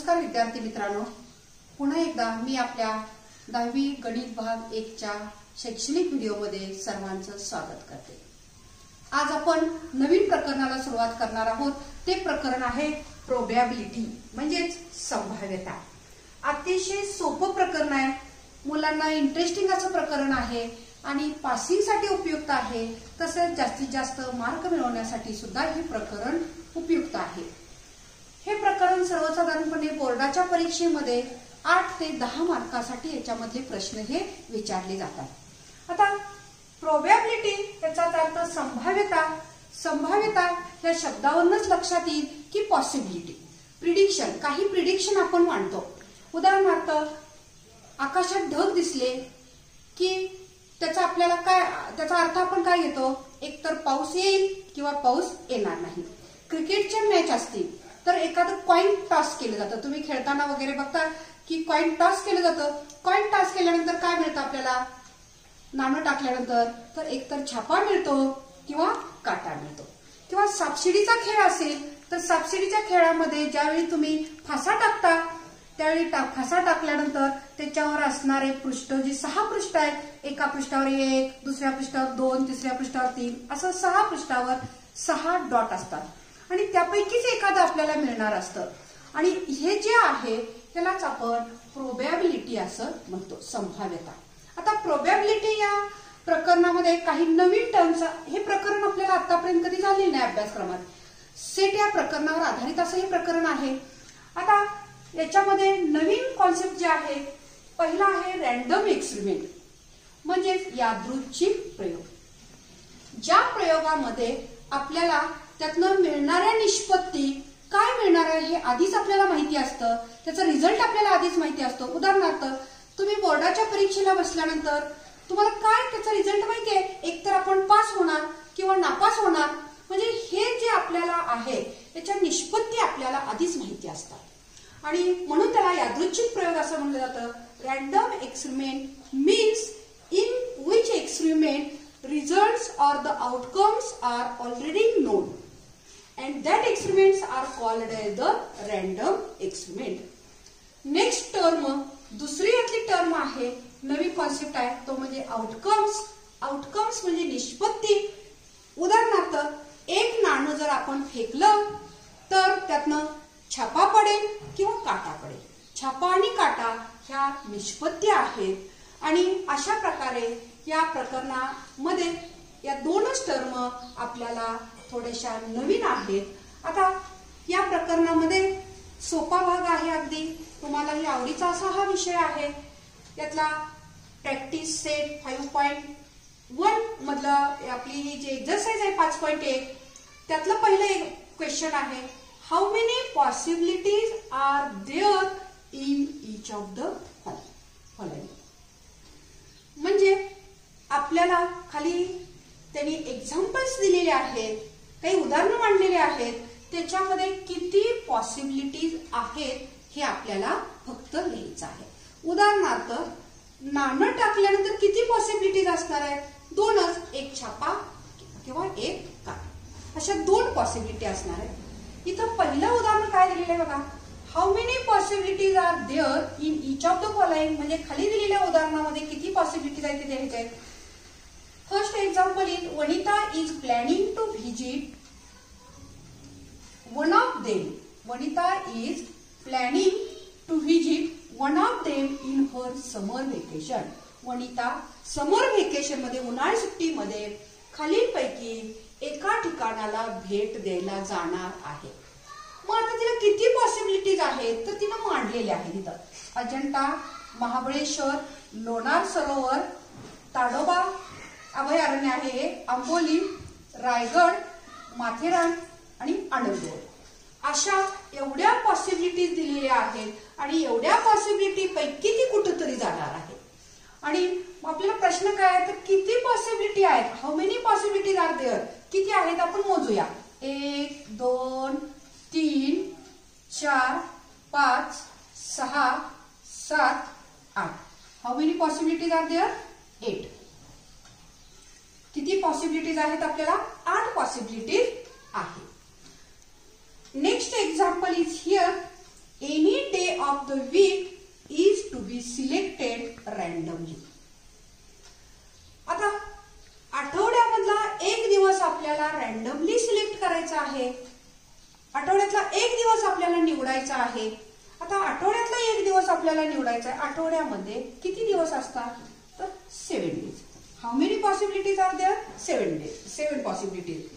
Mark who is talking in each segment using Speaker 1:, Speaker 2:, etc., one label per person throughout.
Speaker 1: नमस्कार विद्यार्थी मित्रांनो, पुन्हा एकदा मी आपल्या 10वी गणित भाग 1 च्या शैक्षणिक व्हिडिओमध्ये सर्वांचं स्वागत करते। आज आपण नवीन प्रकरणाला सुरुवात करणार आहोत। ते प्रकरण आहे प्रोबॅबिलिटी म्हणजेच संभाव्यता। अतिशय सोपं प्रकरण आहे, मुलांना इंटरेस्टिंग असं प्रकरण आहे आणि पासिंग साठी उपयुक्त आहे, तसेच जास्तीत जास्त मार्क मिळवण्यासाठी सुद्धा हे प्रकरण उपयुक्त आहे। हे प्रकरण सर्वसाधारणपणे बोर्डाच्या परीक्षेमध्ये 8 ते 10 मार्कासाठी याच्यामध्ये प्रश्न हे विचारले जातात। आता प्रोबॅबिलिटी याचा अर्थ संभाव्यता। संभाव्यता या शब्दावरूनच लक्षात येईल की पॉसिबिलिटी, प्रिडिक्शन, काही प्रिडिक्शन आपण मांडतो। उदाहरणार्थ आकाशात ढग दिसले की त्याचा आपल्याला त्याचा अर्थ आपण काय घेतो, एकतर पाऊस येईल किंवा पाऊस येणार नाही। क्रिकेटच्या मॅच असतील तर एखादं कॉइन टॉस केलं जातं, तुम्ही खेळताना वगैरे बघता की कॉइन टॉस केलं जातं। कॉइन टॉस केल्यानंतर काय मिळतं आपल्याला, नाणं टाकल्यानंतर तर एकतर छापा मिळतो किंवा काटा मिळतो। किंवा सापशिडीचा खेळ असेल तर सापशिडीच्या खेळामध्ये ज्यावेळी तुम्ही फासा टाकता त्यावेळी फासा टाकल्यानंतर त्याच्यावर असणारे पृष्ठ जी 6 पृष्ठ आहेत, एका पृष्ठावर 1, दुसऱ्या पृष्ठावर 2, तिसऱ्या पृष्ठावर 3, असं 6 पृष्ठावर 6 डॉट असतात आणि त्यापैकीच एखादं आपल्याला मिळणार असतं आणि हे जे आहे त्यालाच आपण प्रोबॅबिलिटी असं म्हणतो, संभाव्यता। आता प्रोबॅबिलिटी या प्रकरणामध्ये काही नवीन टर्म्स, हे प्रकरण आपल्याला आतापर्यंत कधी झालेलं नाही अभ्यासक्रमात। सेट या प्रकरणावर आधारित असं हे प्रकरण आहे। आता याच्यामध्ये नवीन कॉन्सेप्ट जे आहे, पहिला आहे रॅन्डम एक्सपेरिमेंट म्हणजे यादृच्छिक प्रयोग। ज्या प्रयोगामध्ये आपल्याला त्यातनं मिळणाऱ्या निष्पत्ती काय मिळणार आहे हे आधीच आपल्याला माहिती असतं, त्याचा रिझल्ट आपल्याला आधीच माहिती असतो। उदाहरणार्थ तुम्ही बोर्डाच्या परीक्षेला बसल्यानंतर तुम्हाला काय त्याचा रिझल्ट माहिती आहे, एकतर आपण पास होणार किंवा नापास होणार, म्हणजे हे जे आपल्याला आहे त्याच्या निष्पत्ती आपल्याला आधीच माहिती असतात आणि म्हणून त्याला यादृच्छिक प्रयोग असं म्हटलं जातं। Random experiment means in which experiment results or the outcomes are already known and that experiments are called as the random experiment. Next term, दुसरी यातली टर्म आहे, नवी कॉन्सेप्ट आहे, तो म्हणजे आउटकम्स। आउटकम्स म्हणजे निष्पत्ती। उदाहरणार्थ एक नाणं जर आपण फेकलं तर त्यातनं छापा पडेल किंवा काटा पडेल। छापा आणि काटा ह्या निष्पत्ती आहेत आणि अशा प्रकारे या प्रकरणामध्ये या दोनच टर्म आपल्याला थोड्याशा नवीन आहेत। आता या प्रकरणामध्ये सोपा भाग आहे, अगदी तुम्हालाही आवडीचा असा हा विषय आहे। यातला प्रॅक्टिस सेट 5.1 मधला आपली ही जे एक्सरसाइज आहे 5.1 त्यातलं पहिलं एक क्वेश्चन आहे, how many possibilities are there in each of the following. म्हणजे आपल्याला खाली त्यांनी एक्झाम्पल्स दिलेले आहेत, काही उदाहरणं मांडलेले आहेत, त्याच्यामध्ये किती पॉसिबिलिटीज आहेत हे आपल्याला फक्त लिहायचं आहे। उदाहरणार्थ नाणं टाकल्यानंतर किती पॉसिबिलिटीज असणार आहेत, दोनच, एक छापा किंवा एक काटा, अशा 2 पॉसिबिलिटी असणार आहेत। इथं पहिलं उदाहरण काय दिलेलं आहे बघा, how many possibilities are there in each of the following, म्हणजे खाली दिलेल्या उदाहरणामध्ये किती पॉसिबिलिटीज आहेत ते द्यायचे आहेत। First example is Vanita is planning to visit one of them. Vanita is planning to visit one of them in her summer vacation. Vanita summer vacation मध्ये, उन्हाळी सुट्टीमध्ये खालीलपैकी एका ठिकाणाला भेट द्यायला जाणार आहे। मग आता तिला किती पॉसिबिलिटीज आहेत तर तिने मांडलेले आहेत इथं। अजंठा, महाबळेश्वर, लोणार सरोवर, ताडोबा अभयारण्य आहे, आंबोली, रायगड, माथेरान आणि आनंदवन, अशा एवढ्या पॉसिबिलिटीज दिलेल्या आहेत आणि एवढ्या पॉसिबिलिटी पैकी ती कुठेतरी जाणार आहे। आणि आपल्याला प्रश्न काय आहे तर किती पॉसिबिलिटी आहेत, how many possibilities are there, किती आहेत आपण मोजूया, 1 2 3 4 5 6 7 8। How many possibilities are there, 8। किती पॉसिबिलिटीज आहेत आपल्याला, 8 पॉसिबिलिटीज आहे। Next example is here, any day of the week is to be selected randomly. आता आठवड्यामधला एक दिवस आपल्याला रॅन्डमली सिलेक्ट करायचा आहे. आठवड्यातला एक दिवस आपल्याला निवडायचा आहे. आता आठवड्यातला एक दिवस आपल्याला निवडायचा आहे. आठवड्यामध्ये किती दिवस असतात? तर 7 days. How many possibilities are there? 7 days. 7 possibilities.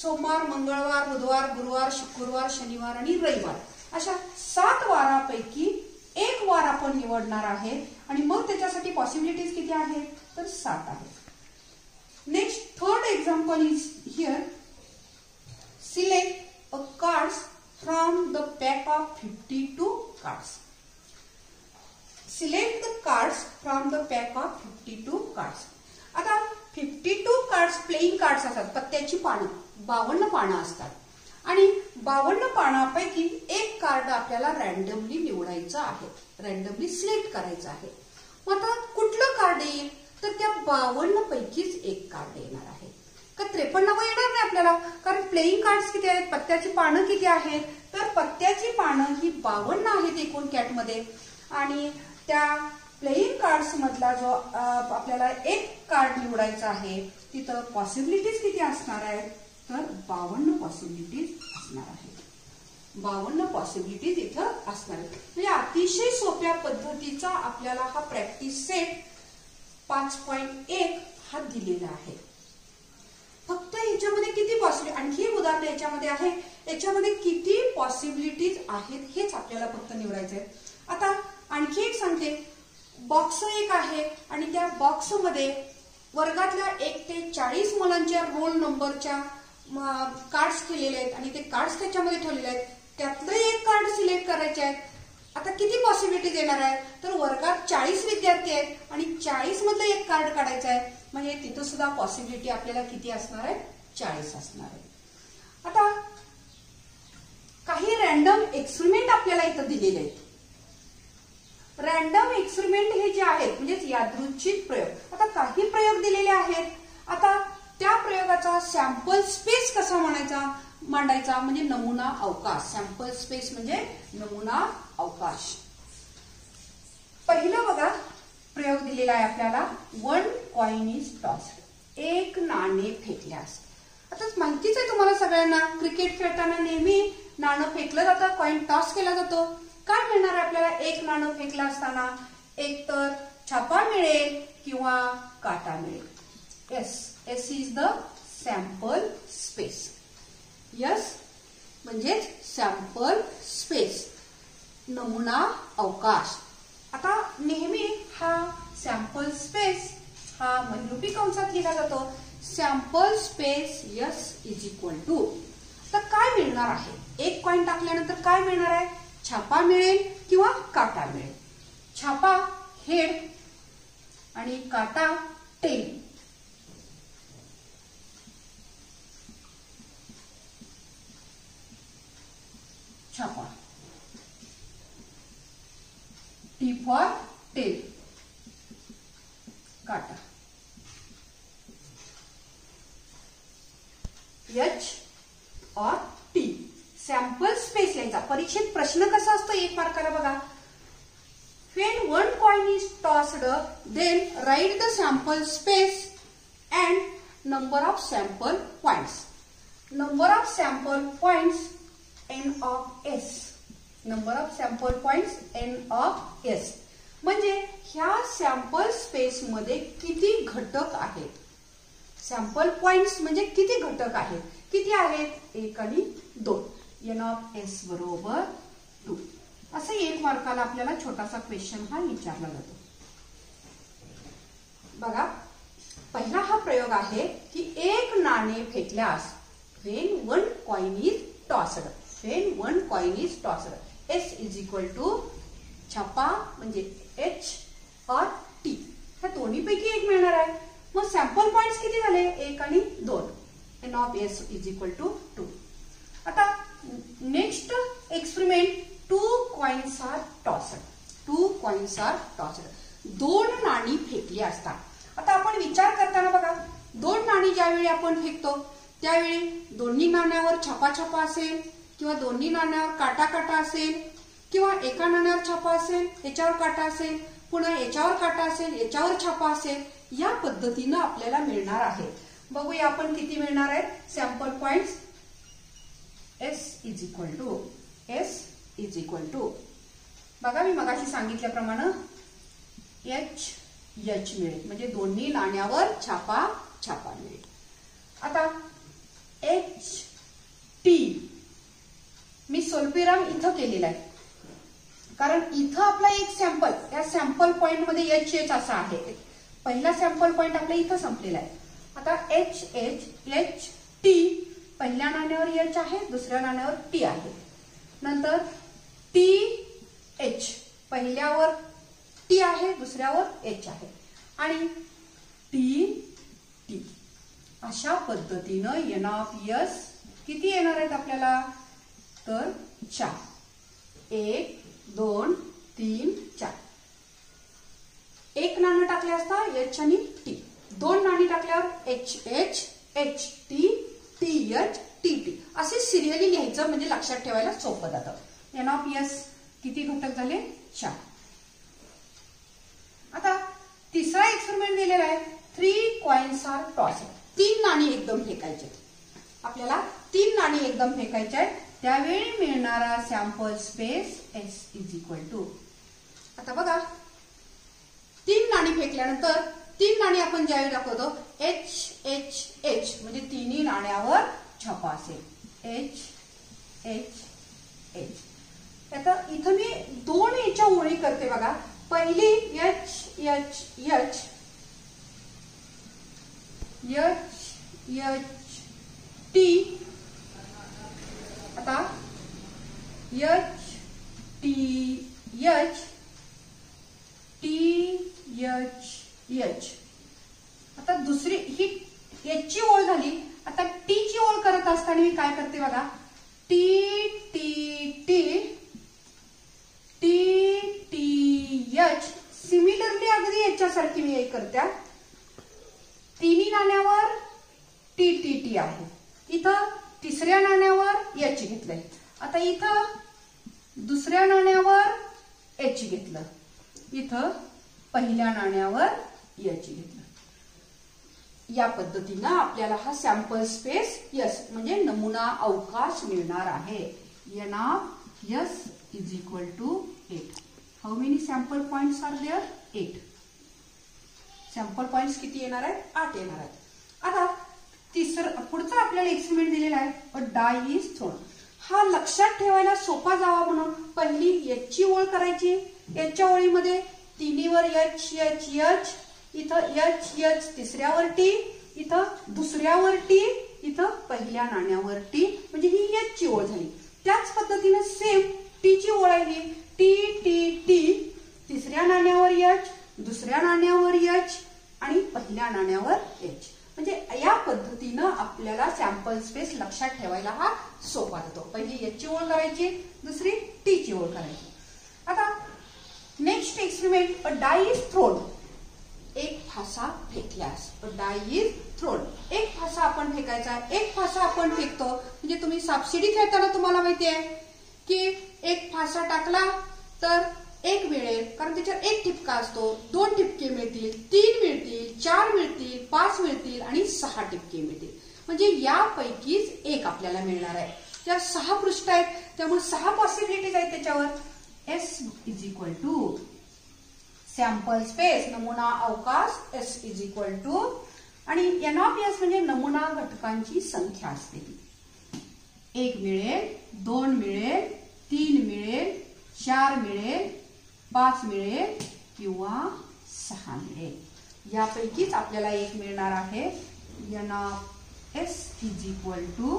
Speaker 1: सोमवार, मंगळवार, बुधवार, गुरुवार, शुक्रवार, शनिवार आणि रविवार अशा 7 वारापैकी एक वार आपण निवडणार आहे. आणि मग त्याच्यासाठी पॉसिबिलिटीज किती आहेत? तर 7 आहेत. Next third example is here. Select a cards from the pack of 52 cards. Select the cards from the pack of 52 cards. आता 52 कार्ड्स प्लेइंग कार्ड्स असतात. पत्त्याची पानं 52 पानं असतात आणि 52 पानापैकी एक कार्ड आपल्याला रॅन्डमली निवडायचं आहे. रॅन्डमली सिलेक्ट करायचं आहे. मग आता कुठलं कार्ड येईल? तर त्या 52 पैकीच एक कार्ड येणार आहे. का 53 येणार नाही आपल्याला, कारण प्लेइंग कार्ड्स किती आहेत, पत्त्याची पानं किती आहेत? तर पत्त्याची पानं ही 52 आहेत एकूण कॅटमध्ये. आणि त्या प्लेइंग कार्ड्स मधला जो आपल्याला एक कार्ड निवडायचा आहे तिथं पॉसिबिलिटीज किती असणार आहेत? तर 52 पॉसिबिलिटीज असणार आहेत. 52 पॉसिबिलिटीज इथं असणार आहेत. म्हणजे अतिशय सोप्या पद्धतीचा आपल्याला हा प्रॅक्टिस सेट 5.1 हा दिलेला आहे. फक्त याच्यामध्ये किती पॉसिबिलिटी, आणखी उदाहरण याच्यामध्ये आहे, याच्यामध्ये किती पॉसिबिलिटीज आहेत हेच आपल्याला फक्त निवडायचं आहे. आता आणखी एक सांगते. बॉक्स एक आहे आणि त्या बॉक्समध्ये वर्गातल्या 1 ते 40 मुलांच्या रोल नंबरच्या कार्ड्स केलेले आहेत आणि ते कार्ड्स त्याच्यामध्ये ठेवलेले आहेत. त्यातलं एक कार्ड सिलेक्ट करायचे आहेत. आता किती पॉसिबिलिटीज येणार आहेत? तर वर्गात 40 विद्यार्थी आहेत आणि 40 मधलं एक कार्ड काढायचं आहे. म्हणजे तिथं सुद्धा पॉसिबिलिटी आपल्याला किती असणार आहे? 40 असणार आहे. आता काही रॅन्डम एक्सपेरिमेंट आपल्याला इथं दिलेले आहेत. रॅन्डम एक्सपेरिमेंट हे जे आहेत म्हणजे यादृच्छिक प्रयोग. आता काही प्रयोग दिलेले आहेत. आता त्या प्रयोगाचा सॅम्पल स्पेस कसा मांडायचा म्हणजे नमुना अवकाश. सॅम्पल स्पेस म्हणजे नमुना अवकाश. पहिलं बघा प्रयोग दिलेला आहे आपल्याला. 1 कॉइन इज टॉस्ड. एक नाणे फेकल्यास. आता माहितीच आहे तुम्हाला सगळ्यांना, क्रिकेट खेळताना नेहमी नाणं फेकलं जातं, कॉइन टॉस केला जातो. काय मिळणार आहे आपल्याला एक नाणं फेकलं असताना? एक तर छापा मिळेल किंवा काटा मिळेल. Yes, S is the sample space. Yes म्हणजेच सॅम्पल स्पेस, नमुना अवकाश. आता नेहमी हा सॅम्पल स्पेस हा महिरूपी कंसात लिहिला जातो. Sample space S is equal to. तर काय मिळणार आहे? एक कॉइन टाकल्यानंतर काय मिळणार आहे? छापा मिळेल किंवा काटा मिळेल. छापा हेड आणि काटा टेल. छापा टी फॉर टेल, काटा एच और टी. सॅम्पल स्पेस लिहायचा. परीक्षेत प्रश्न कसा असतो 1 मार्काला बघा. When 1 coin is tossed, then write the sample space and number of sample points. Number of sample points n of s. Number of sample points n of s. म्हणजे ह्या sample space मध्ये किती घटक आहेत? सॅम्पल पॉइंट्स म्हणजे किती घटक आहेत? किती आहेत? 1 आणि 2. n of s बरोबर 2. असं 1 मार्काला आपल्याला छोटासा क्वेश्चन हा विचारला जातो. बघा पहिला हा प्रयोग आहे की एक नाणे फेकल्यास when 1 coin is tossed. When 1 coin is tossed. S is equal to छापा म्हणजे H और T. ह्या दोन्हीपैकी एक मिळणार आहे. मग सॅम्पल पॉइंट्स किती झाले? 1 आणि 2. n of s is equal to 2. आता next experiment. 2 coins are tossed. 2 coins are tossed. 2 नाणी फेकली असतात. आता आपण विचार करताना बघा 2 नाणी ज्यावेळी आपण फेकतो त्यावेळी दोन्ही नाण्यावर छापा छापा असेल किंवा दोन्ही नाण्यावर काटा काटा असेल किंवा एका नाण्यावर छापा असेल, याच्यावर काटा असेल, पुन्हा याच्यावर काटा असेल, याच्यावर छापा असेल, या पद्धतीनं आपल्याला मिळणार आहे. बघूया आपण किती मिळणार आहेत sample points. S is equal to बघा मी मगाशी सांगितल्याप्रमाणे H मिळेल, म्हणजे दोन्ही नाण्यावर छापा मिळेल. आता HT मी स्वल्पविराम इथं केलेला आहे, कारण इथं आपला एक सॅम्पल, या सॅम्पल पॉइंट मध्ये H असा आहे. पहिला सॅम्पल पॉइंट आपल्या इथं संपलेला आहे. आता HT पहिल्या नाण्यावर H आहे, दुसऱ्या नाण्यावर T आहे. नंतर TH पहिल्यावर T आहे, दुसऱ्यावर H आहे, आणि TT अशा पद्धतीनं NS किती येणार आहेत आपल्याला, तर 4. 1 2 3 4. एक नाणं टाकले असता H आणि T, दोन नाणी टाकल्यावर HH HT TH TT असे सिरियली लिहायचं, म्हणजे लक्षात ठेवायला सोपं जातं. NS किती घटक झाले, 4. आता तिसरा एक्सपेरिमेंट दिलेला आहे. 3 कॉइन्स आर टॉस्ड. 3 नाणी एकदम फेकायचे आपल्याला, 3 नाणी एकदम फेकायचे आहेत. त्यावेळी मिळणारा sample space S is equal to. आता बघा 3 नाणी फेकल्यानंतर 3 नाणी आपण ज्यावेळी दाखवतो HH म्हणजे तिन्ही नाण्यावर छापा असेल. HH. आता इथं मी 2 याच्या ओळी करते बघा. पहिली HH T. आता HTH THH. आता दुसरी ही H ची ओळ झाली. आता T ची ओळ करत असताना मी काय करते बघा, TTH सिमिलरली अगदी याच्यासारखी मी करत्या. तिन्ही नाण्यावर TTT आहे, इथं तिसऱ्या नाण्यावर H घेतलंय. आता इथं दुसऱ्या नाण्यावर H घेतलं, इथं पहिल्या नाण्यावर H घेतलं. या पद्धतीनं आपल्याला हा सॅम्पल स्पेस S म्हणजे नमुना अवकाश मिळणार आहे. NS is equal to 8. How many sample points are there, 8. Sample points किती येणार आहेत, 8 येणार आहेत. आता पुढचा आपल्याला एक्सपेरिमेंट दिलेला आहे, अ डाय इज थ्रोन. हा लक्षात ठेवायला सोपा जावा म्हणून पहिली H ची ओळ करायची. Hच्या ओळीमध्ये तिन्हीवर HH, इथं HH तिसऱ्यावर T, इथं दुसऱ्यावर T, इथं पहिल्या नाण्यावर T, म्हणजे ही H ची ओळ झाली. त्याच पद्धतीने सेम T ची ओळ आहे, TTT तिसऱ्या नाण्यावर H, दुसऱ्या नाण्यावर H आणि पहिल्या नाण्यावर H. म्हणजे या पद्धतीनं आपल्याला सॅम्पल स्पेस लक्षात ठेवायला हा सोपा जातो. पहिली H ची ओळ करायची, दुसरी T ची ओळ करायची. आता next experiment, a die is thrown. एक फासा फेकल्यास, अ डाय इज थ्रोन. एक फासा आपण फेकायचा. एक फासा आपण फेकतो म्हणजे तुम्ही सापशिडी खेळताना तुम्हाला माहिती आहे की एक फासा टाकला तर 1 मिळेल, कारण त्याच्यावर 1 ठिपका असतो. 2 ठिपके मिळतील, 3 मिळतील, 4 मिळतील, 5 मिळतील आणि 6 ठिपके मिळतील. म्हणजे यापैकीच एक आपल्याला मिळणार आहे. त्या 6 पृष्ठ आहेत, त्यामुळे 6 पॉसिबिलिटीज आहेत त्याच्यावर. S is equal to sample space नमुना अवकाश S इज इक्वल टू, आणि NS म्हणजे नमुना घटकांची संख्या असते. 1 मिळेल, 2 मिळेल, 3 मिळेल, 4 मिळेल, 5 मिळेल किंवा 6 मिळेल. यापैकीच आपल्याला एक मिळणार आहे. NS is equal to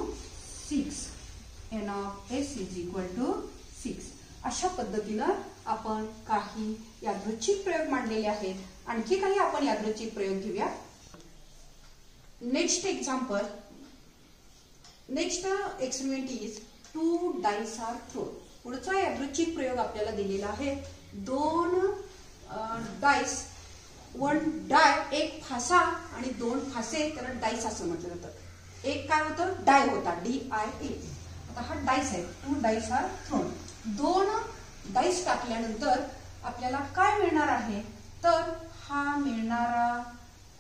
Speaker 1: 6. NS is equal to 6. अशा पद्धतीनं आपण काही यादृच्छिक प्रयोग मांडलेले आहेत. आणखी काही आपण यादृच्छिक प्रयोग घेऊया. Next example, next experiment is 2 dice are thrown. पुढचा यादृच्छिक प्रयोग आपल्याला दिलेला आहे. 2 डाइस, 1 डाय, एक फासा आणि 2 फासे, त्याला डाइस असं म्हटलं जातं. एक काय होतं, डाय होता, DIA. आता हा डाइस आहे. 2 डाइस आर थ्रोन. 2 डाईस टाकल्यानंतर आपल्याला काय मिळणार आहे, तर हा मिळणारा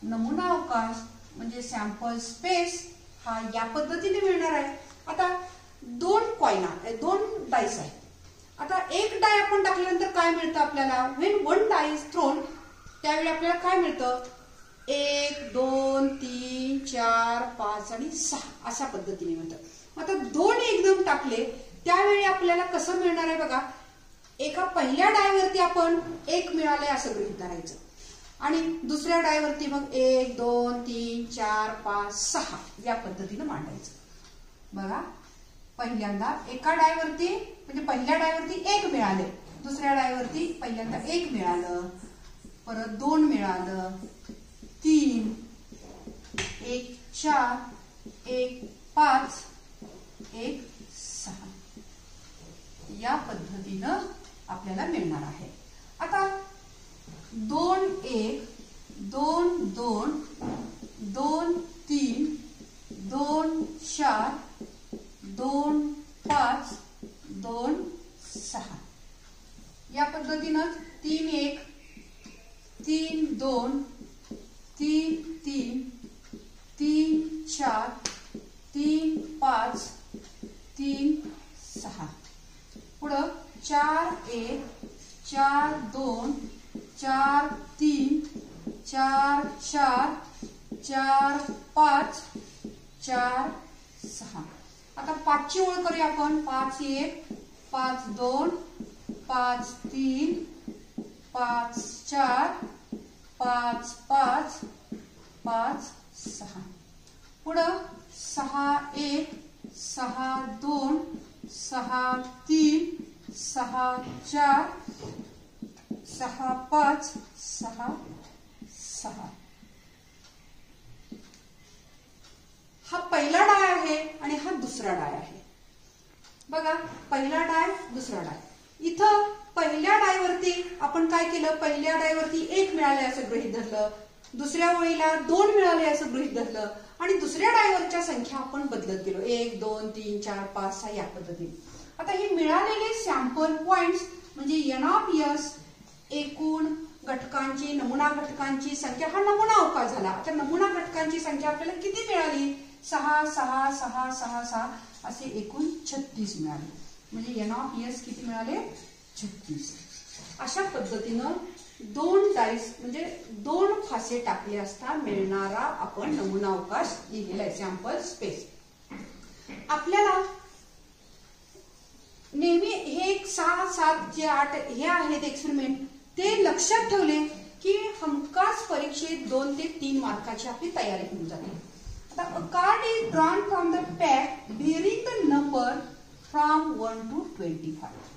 Speaker 1: नमुना अवकाश म्हणजे सॅम्पल स्पेस हा या पद्धतीने मिळणार आहे. आता दोन डाईस आहेत. आता एक डाय आपण टाकल्यानंतर काय मिळतं आपल्याला, when one die is thrown, त्यावेळी आपल्याला काय मिळतं, 1 2 3 4 5 आणि 6 अशा पद्धतीने मिळतं. आता दोन एकदम टाकले त्यावेळी आपल्याला कसं मिळणार आहे बघा, एका पहिल्या डायवरती आपण 1 मिळाले असं गृहीत धरायचं आणि दुसऱ्या डायवरती मग 1 2 3 4 5 6 या पद्धतीने मांडायचं. बघा, पहिल्यांदा एका डायवरती म्हणजे पहिल्या डायवरती 1 मिळाले, दुसऱ्या डायवरती पहिल्यांदा 1 मिळालं, परत 2 मिळालं, 3 1 4 1 5 1 6 या पद्धतीनं आपल्याला मिळणार आहे. आता 2 1 2 2 2 3 2 4 2 5 2 6 या पद्धतीनं 3 1 3 2 3 3 3 4 3 5 3 6 पुढं 4 1 4 2 4 3 4 4 4 5 4 6. आता 5ची ओळ करूया आपण. 5 1 5 2 5 3 5 4 5 5 5 6 पुढं 6 1 6 2 6 3 6 4 6 5 6 6. हा पहिला डाय आहे आणि हा दुसरा डाय आहे. बघा, पहिला डाय दुसरा डाय. इथं पहिल्या डायवरती आपण काय केलं, पहिल्या डायवरती 1 मिळाले असं गृहीत धरलं, दुसऱ्या ओळीला 2 मिळाले असं गृहीत धरलं आणि दुसऱ्या डायवरच्या संख्या आपण बदलत गेलो, 1 2 3 4 5 6 या पद्धतीने. आता हे मिळालेले सॅम्पल पॉइंट्स म्हणजे NOPS एकूण घटकांची, नमुना घटकांची संख्या, हा नमुना अवकाश झाला. आता नमुना घटकांची संख्या आपल्याला किती मिळाली, 6 6 6 6 6 असे एकूण 36 मिळाले. म्हणजे NOPS किती मिळाले, 36. अशा पद्धतीनं 2 डाईस म्हणजे 2 फासे टाकले असता मिळणारा आपण नमुना अवकाश लिहिलेला आहे, सॅम्पल स्पेस. आपल्याला नेहमी हे 6 7 जे 8 हे आहेत एक्सपेरिमेंट, ते लक्षात ठेवले की हमखास परीक्षेत 2 ते 3 मार्काची आपली तयारी होऊन जाते. आता a card is drawn from the pack bearing the number from 1 to 25.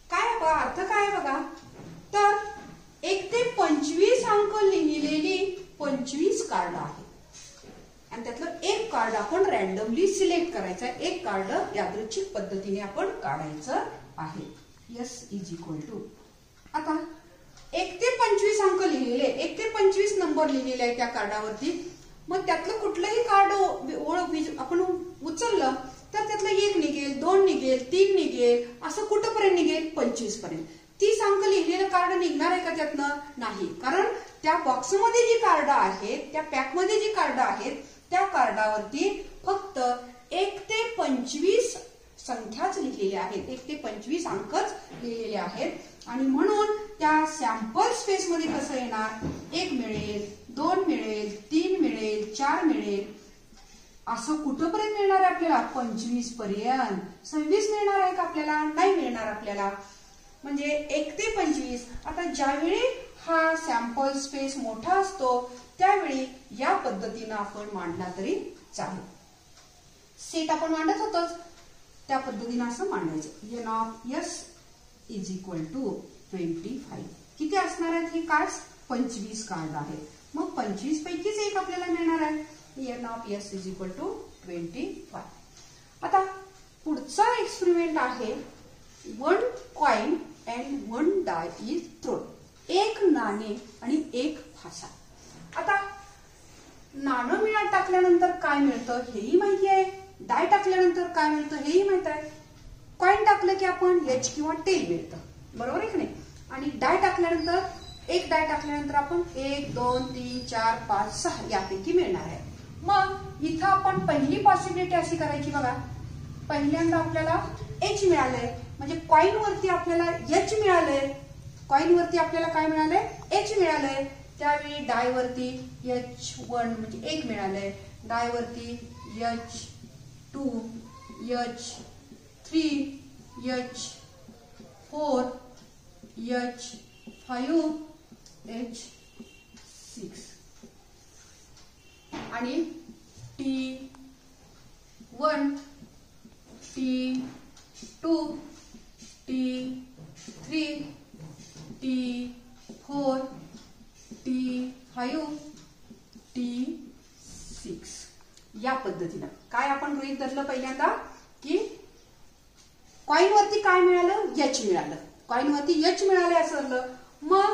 Speaker 1: काय बघा, अर्थ काय बघा, तर 1 ते 25 अंक लिहिलेली 25 कार्ड आहेत आणि त्यातलं एक कार्ड आपण रॅन्डमली सिलेक्ट करायचं आहे. एक कार्ड यादृच्छिक पद्धतीने आपण काढायचं आहे. S इज इक्वल टू, आता 1 ते 25 अंक लिहिलेले, 1 ते 25 नंबर लिहिलेले आहे त्या कार्डावरती. मग त्यातलं कुठलंही कार्ड आपण उचललं तर त्यातलं 1 निघेल, 2 निघेल, 3 निघेल, असं कुठपर्यंत निघेल, 25 पर्यंत. 30 अंक लिहिलेलं कार्ड निघणार आहे का त्यातनं, नाही. कारण त्या बॉक्समध्ये जी कार्ड आहेत, त्या पॅकमध्ये जी कार्ड आहेत, त्या कार्डावरती फक्त 1 ते 25 संख्याच लिहिलेल्या आहेत, 1 ते 25 अंकच लिहिलेले आहेत आणि म्हणून त्या सॅम्पल स्पेस मध्ये कसं येणार, 1 मिळेल, 2 मिळेल, 3 मिळेल, 4 मिळेल, असं कुठपर्यंत मिळणार आहे आपल्याला, 25 पर्यंत. 26 मिळणार आहे का आपल्याला, नाही मिळणार आपल्याला. म्हणजे 1 ते 25. आता ज्यावेळी हा सॅम्पल स्पेस मोठा असतो त्यावेळी या पद्धतीनं आपण मांडला तरी चालेल. सेट आपण मांडत होतोच त्या पद्धतीनं असं मांडायचं. NOPS is equal to 25. किती असणार आहेत ही कार्ड्स, 25 कार्ड आहेत. मग 25 पैकीच एक आपल्याला मिळणार आहे. NOPS is equal to 25. आता पुढचा एक्सपेरिमेंट आहे 1 coin and 1 die is thrown. 1 नाणे आणि 1 फासा. आता नाणं मिळत टाकल्यानंतर काय मिळतं हेही माहिती आहे, डाय टाकल्यानंतर काय मिळतं हेही माहित आहे. कॉइन टाकलं की आपण एच किंवा टेल मिळतं. बरोबर आहे की नाही. आणि डाय टाकल्यानंतर एक डाय टाकल्यानंतर आपण 1 2 3 4 5 6 यापैकी मिळणार आहे. मग इथं आपण पहिली पॉसिबिलिटी अशी करायची बघा. पहिल्यांदा आपल्याला एच मिळालंय, म्हणजे कॉइन वरती आपल्याला एच मिळालंय. कॉइन वरती आपल्याला काय मिळालंय? एच मिळालंय. त्यावेळी डाय वरती H1 म्हणजे 1 मिळालंय. डाय वरती H2 H3 H4 H5 H6 आणि T1 T2 T3 T4 T5 T6 या पद्धतीनं. काय आपण गृहीत धरलं पहिल्यांदा की कॉइन वरती काय मिळालं? एच मिळालं. कॉइन वरती एच मिळालं असं धरलं. मग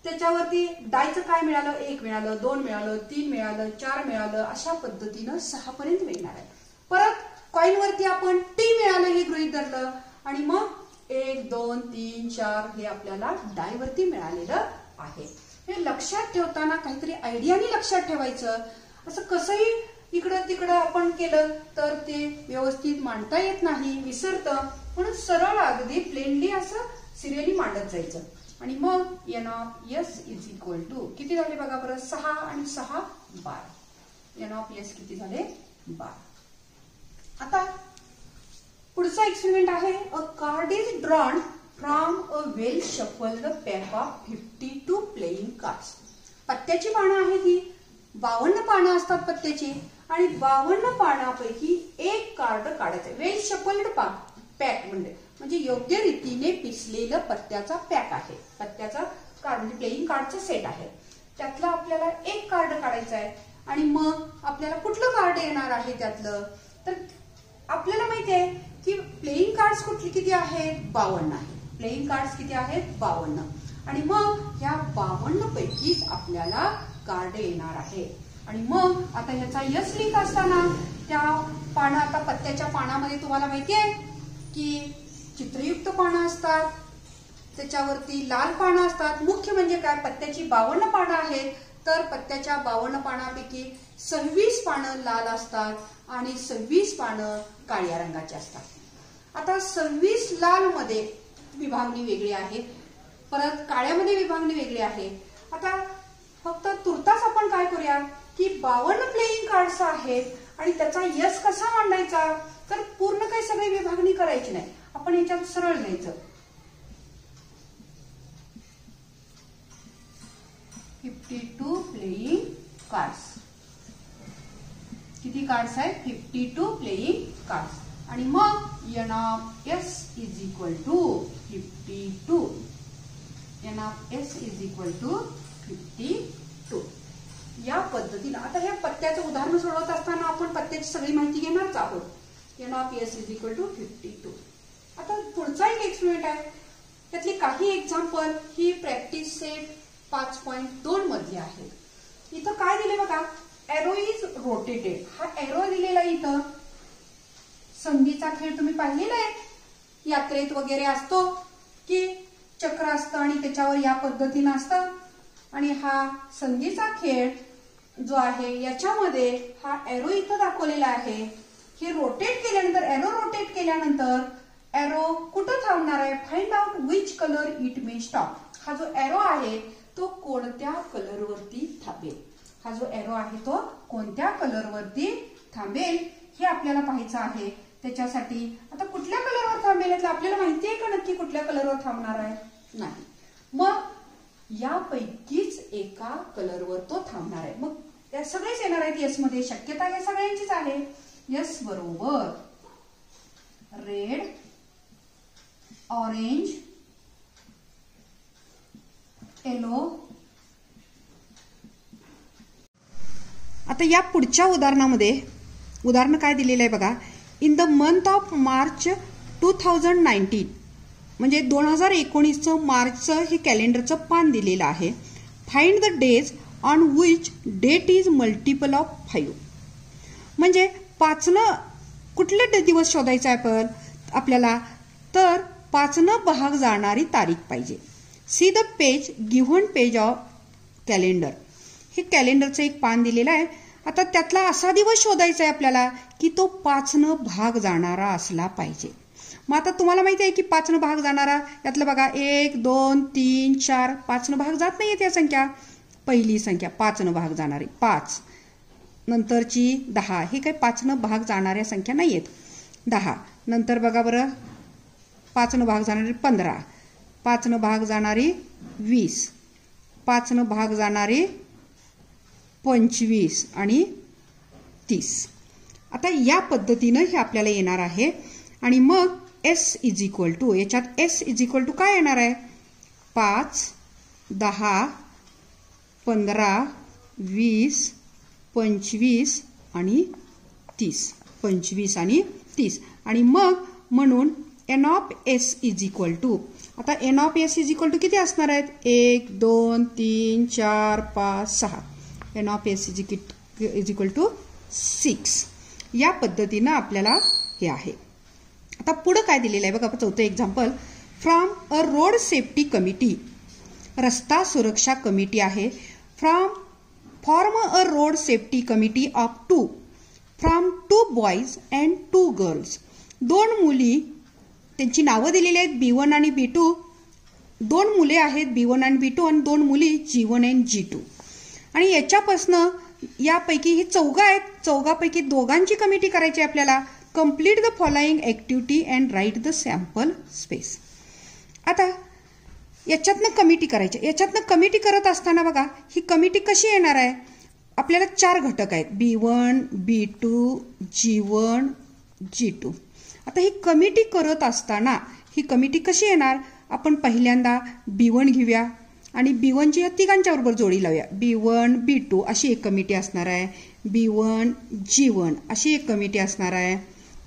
Speaker 1: त्याच्यावरती डायचं काय मिळालं? 1 मिळालं, 2 मिळालं, 3 मिळालं, 4 मिळालं, अशा पद्धतीनं 6 पर्यंत मिळणार आहे. परत कॉइन वरती आपण टी मिळालं हे गृहीत धरलं आणि मग 1 2 3 4 हे आपल्याला डाय वरती मिळालेलं आहे. हे लक्षात ठेवताना काहीतरी आयडियाने लक्षात ठेवायचं. असं कसंही इकडं तिकडं आपण केलं तर ते व्यवस्थित मांडता येत नाही, विसरतं. म्हणून सरळ अगदी प्लेनली असं सिरियली मांडत जायचं. आणि मग N of S is equal to किती झाले बघा बरं? 6 आणि 6 12. एन ऑफ एस किती झाले? 12. आता पुढचा एक्सपेरिमेंट आहे. अ card is drawn from a well shuffled pack of 52 playing cards. पत्त्याची पानं आहेत ही. 52 पानं असतात पत्त्याची आणि 52 पानापैकी एक कार्ड काढायचं. वेल शफल्ड पॅक म्हणजे योग्य रीतीने पिसलेलं पत्त्याचा पॅक आहे. पत्त्याचा कार्ड म्हणजे प्लेइंग कार्डचा सेट आहे. त्यातलं आपल्याला एक कार्ड काढायचं आहे. आणि मग आपल्याला कुठलं कार्ड येणार आहे त्यातलं? तर आपल्याला माहिती आहे की प्लेइंग कार्ड्स कुठली किती आहेत? 52 आहेत. प्लेइंग कार्ड्स किती आहेत? 52. आणि मग ह्या 52 पैकीच आपल्याला कार्ड येणार आहे. आणि मग आता ह्याचा यस लिहित असताना त्या पानं, आता पत्त्याच्या पानामध्ये तुम्हाला माहितीये की चित्रयुक्त पानं असतात, त्याच्यावरती लाल पानं असतात. मुख्य म्हणजे काय? पत्त्याची 52 पानं आहेत तर पत्त्याच्या 52 पानापैकी 26 पानं लाल असतात आणि 26 पानं काळ्या रंगाची असतात. आता 26 लाल मध्ये विभागणी वेगळी आहे, परत काळ्यामध्ये विभागणी वेगळी आहे. आता फक्त तुर्तास आपण काय करूया की 52 प्लेइंग कार्ड्स आहेत आणि त्याचा यस कसा मांडायचा? तर पूर्ण काही सगळी विभागणी करायची नाही, आपण याच्यात सरळ घ्यायचं. 52 प्लेइंग कार्ड्स. किती कार्ड्स आहेत? 52 प्लेइंग कार्ड्स. आणि मग N of S is equal to 52. N of S is equal to 52. या पद्धतीने आता ह्या पत्त्याचं उदाहरण सोडवत असताना आपण पत्त्याची सगळी माहिती घेणारच आहोत. N of S is equal to 52. आता पुढचा एक एक्सपेरिमेंट आहे. त्यातली काही एक्झाम्पल ही प्रॅक्टिस सेट 5.2 मधली आहे. इथं काय दिले बघा? Arrow is rotated. हा एरो दिलेला इथं. संधीचा खेळ तुम्ही पाहिलेला आहे, यात्रेत वगैरे असतो की चक्र असतं आणि त्याच्यावर या पद्धतीनं असतं. आणि हा संधीचा खेळ जो आहे याच्यामध्ये हा एरो इथं दाखवलेला आहे. हे रोटेट केल्यानंतर, एरो रोटेट केल्यानंतर एरो कुठं थांबणार आहे? Find out which colour it may stop. हा जो एरो आहे तो कोणत्या कलरवरती थांबेल? हा जो एरो आहे तो कोणत्या कलरवरती थांबेल हे आपल्याला पाहायचं आहे. त्याच्यासाठी आता कुठल्या कलरवर थांबेल यातलं आपल्याला माहिती आहे का नक्की कुठल्या कलरवर थांबणार आहे? नाही. मग यापैकीच एका कलरवर तो थांबणार आहे. मग त्या सगळेच येणार आहेत यस मध्ये. शक्यता या सगळ्यांचीच आहे. यस बरोबर रेड, ऑरेंज, येलो. आता या पुढच्या उदाहरणामध्ये उदाहरण काय दिलेलं आहे बघा. In the month of March 2019 म्हणजे 2019चं मार्चचं हे कॅलेंडरचं पान दिलेलं आहे. Find the days on which date is multiple of 5. म्हणजे 5 कुठले दिवस शोधायचा आहे पण आपल्याला? तर 5 भाग जाणारी तारीख पाहिजे. See the page given page of calendar. हे कॅलेंडरचं एक पान दिलेलं आहे. आता त्यातला असा दिवस शोधायचा आहे आपल्याला की तो 5 भाग जाणारा असला पाहिजे. मग आता तुम्हाला माहिती आहे की 5 भाग जाणारा यातलं बघा 1 2 3 4 5 भाग जात नाहीये त्या संख्या. पहिली संख्या 5 भाग जाणारी 5, नंतरची 10, हे काही 5 भाग जाणाऱ्या संख्या नाहीयेत. 10 नंतर बघा बरं 5 भाग जाणारी 15, 5 भाग जाणारी 20, 5 भाग जाणारी 25 आणि 30. आता या पद्धतीनं हे आपल्याला येणार आहे. आणि मग एस इज इक्वल टू, याच्यात एस इज इक्वल टू काय येणार आहे? 5, 10, 15, 20, 25 आणि 30. 25 आणि 30. आणि मग म्हणून N of S is equal to, आता N of S is equal to किती असणार आहेत? 1 2 3 4 5 6. N of S is equal to 6. या पद्धतीनं आपल्याला हे आहे. आता पुढे काय दिलेलं आहे बघा, चौथं example. From a road safety committee, रस्ता सुरक्षा कमिटी आहे. Form a road safety committee of 2 from 2 boys and 2 girls. 2 मुली, त्यांची नावं दिलेली आहेत B1 आणि B2. 2 मुले आहेत B1 आणि B2 आणि 2 मुली G1 आणि G2. आणि याच्यापासनं यापैकी ही 4 आहेत. 4पैकी 2 कमिटी करायची आपल्याला. Complete the following activity and write the sample space. आता याच्यातनं कमिटी करायची. याच्यातनं कमिटी करत असताना बघा ही कमिटी कशी येणार आहे? आपल्याला 4 घटक आहेत, B1, B2, G1, G2. आता ही कमिटी करत असताना ही कमिटी कशी येणार? आपण पहिल्यांदा B1 घेऊया आणि B1ची या तिघांच्या बरोबर जोडी लावूया. B1, B2 अशी एक कमिटी असणार आहे. B1, G1 अशी एक कमिटी असणार आहे.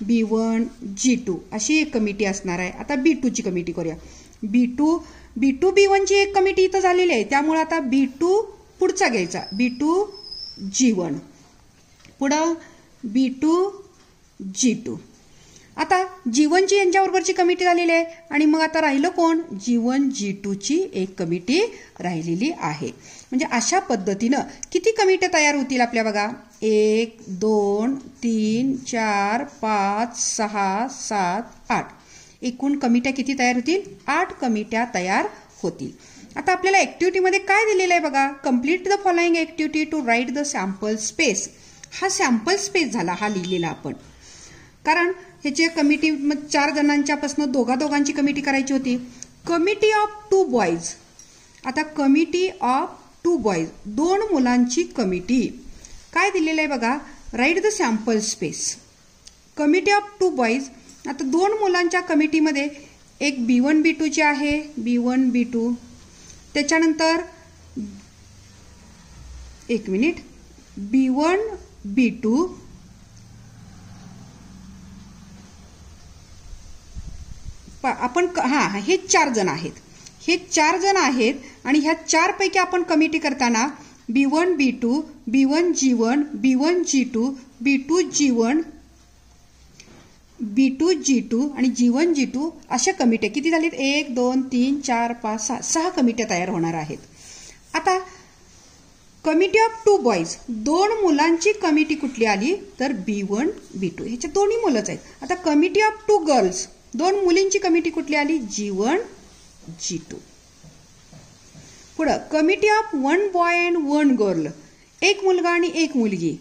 Speaker 1: B1, G2 अशी एक कमिटी असणार आहे. आता B2ची कमिटी करूया. B2, B1ची एक कमिटी इथं झालेली आहे, त्यामुळे आता B2 पुढचा घ्यायचा. B2, G1, पुढं B2, G2. आता G1ची यांच्याबरोबरची कमिटी झालेली आहे आणि मग आता राहिलं कोण? G1, G2ची एक कमिटी राहिलेली आहे. म्हणजे अशा पद्धतीनं किती कमिट्या तयार होतील आपल्या बघा? 1 2 3 4 5 6 7 8. एकूण कमिट्या किती तयार होतील? 8 कमिट्या तयार होतील. आता आपल्याला ऍक्टिव्हिटीमध्ये काय दिलेलं आहे बघा? Complete the following activity to write the sample space. हा सॅम्पल स्पेस झाला हा लिहिलेला आपण, कारण ह्याची कमिटी 4 जणांच्यापासून दोघांची कमिटी करायची होती. Committee of 2 boys. आता कमिटी ऑफ 2 बॉयज, 2 मुलांची कमिटी. काय दिलेलं आहे बघा? Right the sample space. Committee of 2 boys. आता 2 मुलांच्या कमिटीमध्ये एक B1 B2 ची आहे. B1 B2. त्याच्यानंतर एक मिनिट, B1 B2 आपण हे 4 जण आहेत. हे 4 जण आहेत आणि ह्या 4 पैकी आपण कमिटी करताना B1 B2, B1 G1, B1 G2, B2 G1, B2 G2 आणि G1 G2 अशा कमिट्या किती झालीत? 1 2 3 4 5 6. 6 कमिट्या तयार होणार आहेत. आता कमिटी ऑफ 2 बॉयज, 2 मुलांची कमिटी कुठली आली? तर B1 B2. ह्याच्या दोन्ही मुलंच आहेत. आता कमिटी ऑफ 2 गर्ल्स, 2 मुलींची कमिटी कुठली आली? G1 G2. पुढं committee of 1 boy and 1 girl, 1 मुलगा आणि 1 मुलगी.